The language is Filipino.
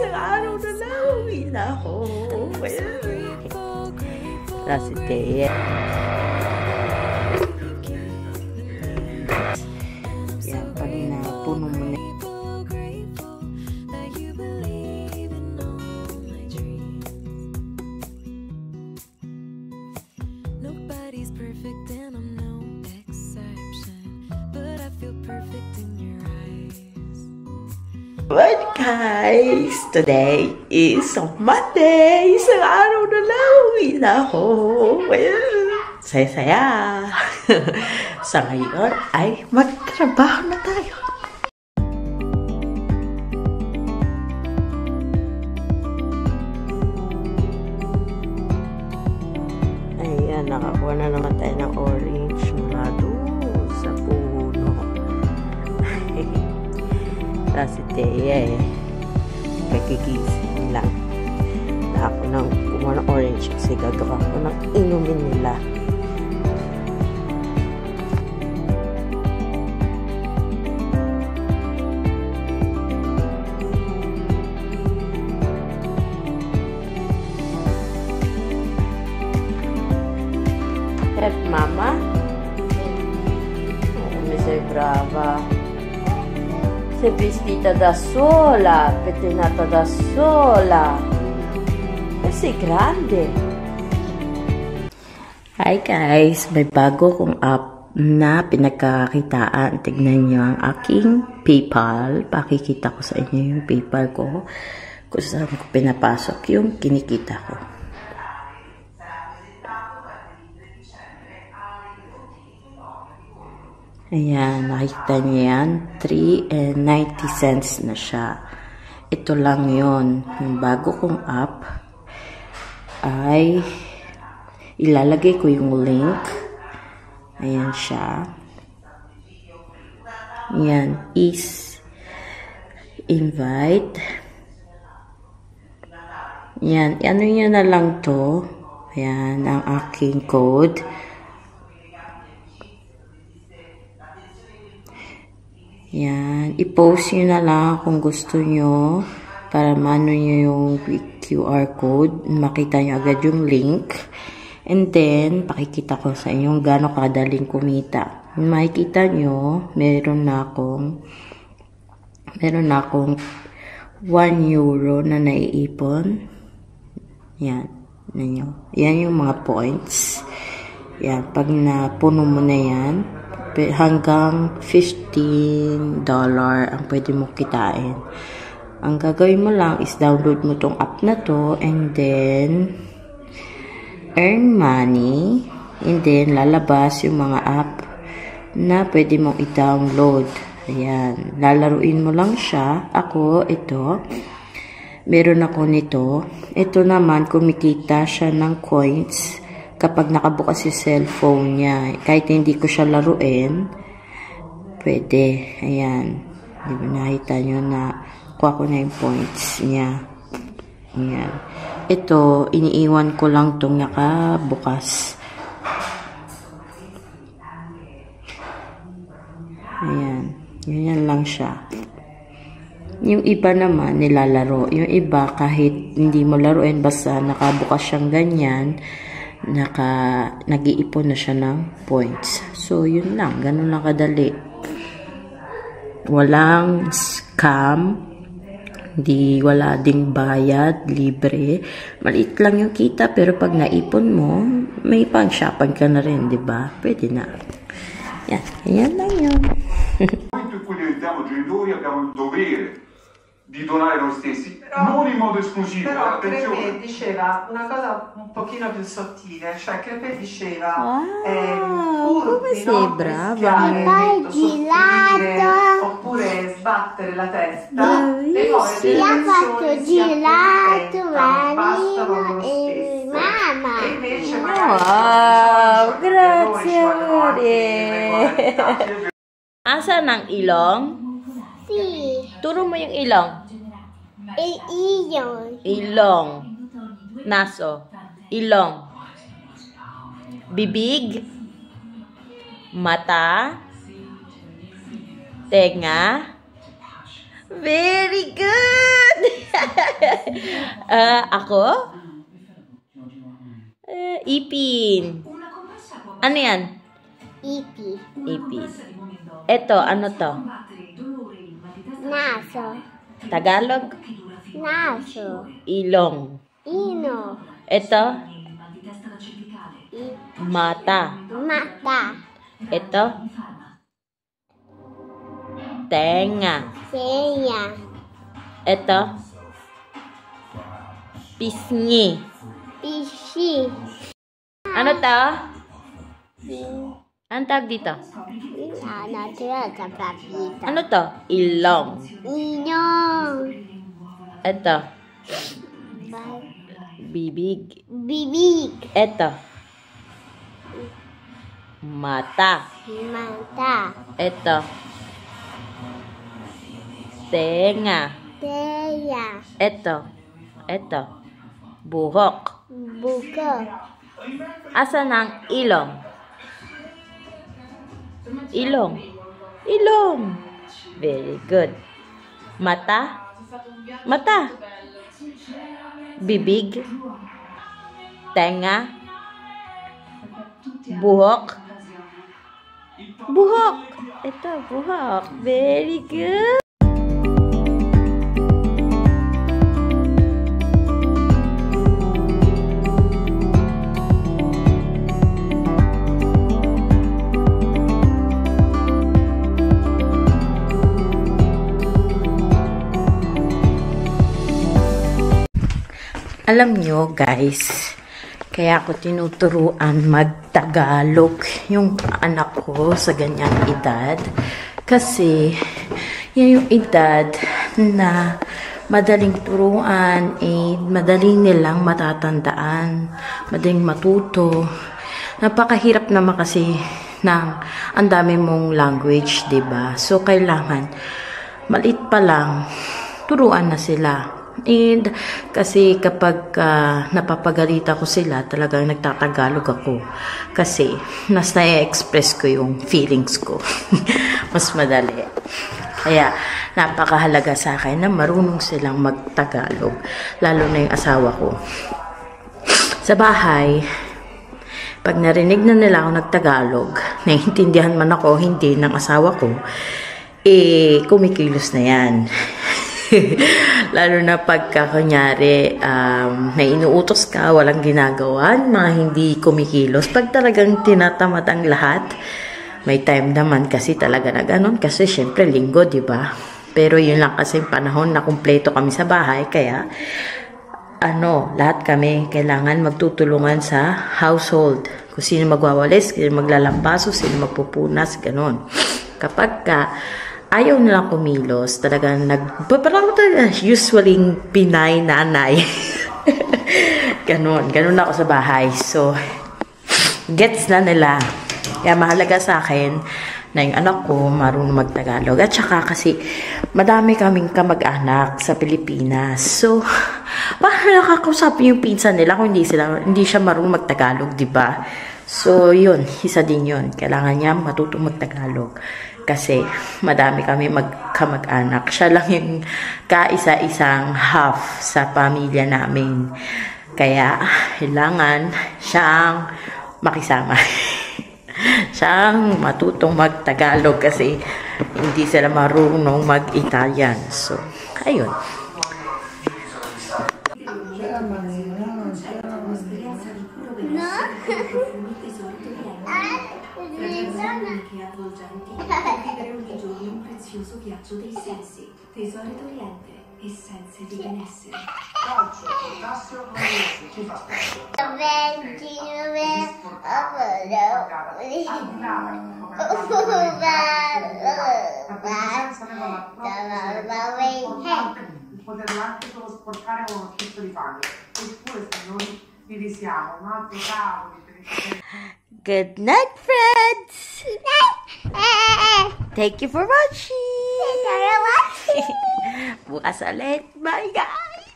isang araw na lang, uwi na ako. Si Thea. Yan, pag napuno mo na. Nobody's perfect and I'm no exception, but I feel perfect in your eyes. Well guys, today is Monday. Isang araw na lang, uwi na ako. Well, saya-saya. Sa ngayon ay magtrabaho na tayo. Ayan, nakakuha na naman tayo ng orange mula doon sa puno. Si Thea kagigising lang na ako nang kumuha ng orange kasi gagawa ko ng inumin nila. Help mama. Sei brava. Sei vestita da sola, pettinata da sola. E sei grande. Hi guys, may bago kong app na pinagkakakitaan. Tignan nyo ang aking PayPal. Pakikita ko sa inyo yung PayPal ko. Kung saan ko pinapasok yung kinikita ko. Ayan, nakikita niyo yan. 3.90 cents na siya. Ito lang yon. Yung bago kong app ay ilalagay ko yung link. Ayan siya. Ayan, is invite. Ayan, ano nyo na lang to. Ayan, ang aking code. Yan, i-post nyo na lang kung gusto nyo para mano nyo yung QR code, makita nyo agad yung link, and then pakikita ko sa inyo gaano kadaling kumita. Makikita nyo, meron na akong 1 euro na naiipon. Yan, yan yung mga points. Yan, pag napuno mo na yan, hanggang $15 ang pwede mo kitain. Ang gagawin mo lang is download mo tong app na to and then earn money and then lalabas yung mga app na pwede mong i-download. Ayan, lalaruin mo lang siya. Ako, ito, meron ako nito. Ito naman, kumikita siya ng coins kapag nakabukas yung cellphone niya. Kahit hindi ko siya laruin, pwede. Ayan. Diba, nakita nyo na kuha ko na yung points niya. Ayan. Ito, iniiwan ko lang itong nakabukas. Ayan. Ganyan lang siya. Yung iba naman, nilalaro. Yung iba, kahit hindi mo laruin, basta nakabukas siyang ganyan, nag-iipon na siya ng points. So, yun lang. Ganun lang kadali. Walang scam. Wala ding bayad. Libre. Maliit lang yung kita. Pero pag naipon mo, may pang-shopping ka na rin, diba? Pwede na. Yan. Yan lang yun. Momento in cui diventiamo genitori abbiamo il dovere di donare noi stessi, però, non in modo esclusivo. Però attenzione. Crepè diceva una cosa un pochino più sottile, cioè Crepè diceva come sei brava, oppure sbattere la testa, Bravissima. Ha fatto gelato, Marina e mamma. E invece wow, grazie amore. Asan ang ilong? Sì. Turo mo yung ilong. Ilong. Ilong. Naso. Ilong. Bibig. Mata. Tenga. Very good! Ako? Ipin. Ano yan? Ipi. Ipin. Ito, ano to? Naso. Tagalog? Naso. Ilong. Ino. Ito? Mata. Mata. Ito? Tenga. Senya. Ito? Pisngi. Pishi. Ano to? Ano tawag dito? Natural sa papita. Ano to? Ilong. Inyong. Ito? Bibig. Bibig. Ito? Mata. Mata. Ito? Tenga. Teya. Ito? Buhok. Buko. Asan ang ilong? Ilong. Ilong. Very good. Mata. Mata. Bibig. Tenga. Buhok. Buhok. Ito, buhok. Very good. Alam nyo guys, kaya ako tinuturuan mag-Tagalog yung anak ko sa ganyang edad. Kasi yan yung edad na madaling turuan, madaling nilang matatandaan, madaling matuto. Napakahirap naman kasi ng ang dami mong language, 'di ba? So kailangan maliit pa lang turuan na sila. And kasi kapag napapagalita ko sila, talagang nagtatagalog ako. Kasi mas na-express ko yung feelings ko. Mas madali. Kaya napakahalaga sa akin na marunong silang magtagalog. Lalo na yung asawa ko. Sa bahay, pag narinig na nila ako nagtagalog, naiintindihan man ako, hindi ng asawa ko, kumikilos na yan. Lalo na pagka kunyari na inuutos ka, walang ginagawa, mga hindi kumikilos. Pag talagang tinatamad ang lahat, may time naman kasi talaga na ganon. Kasi syempre linggo, di ba? Pero yun lang kasi panahon na kumpleto kami sa bahay. Kaya lahat kami kailangan magtutulungan sa household. Kung sino magwawalis, sino maglalampaso, sino magpupunas, ganon. Kapag ayaw nilang kumilos, talagang parang usually Pinay nanay. Ganon ako sa bahay. So, gets na nila. Kaya mahalaga sa akin na yung anak ko marunong magtagalog. At saka kasi madami kaming kamag-anak sa Pilipinas. So, paano nakakausapin yung pinsan nila kung hindi siya marunong magtagalog, diba? So, yun. Isa din yun. Kailangan niya matutong magtagalog. Kasi madami kami magkamag-anak. Siya lang yung kaisa-isang half sa pamilya namin. Kaya kailangan siyang makisama. Siyang matutong magtagalog kasi hindi sila marunong mag-Italian. So, ayun. Vivere ogni giorno un prezioso viaggio dei sensi, tesori d'Oriente, essenze di benessere. Calcio, potassio, magnesio, ci fa spazio. Il poterlo anche solo sporcare con uno schizzo di pane. Eppure signori, vi risiamo un altro cavolo di Good night, friends! Thank you for watching! Bukas ulit. Bye, guys!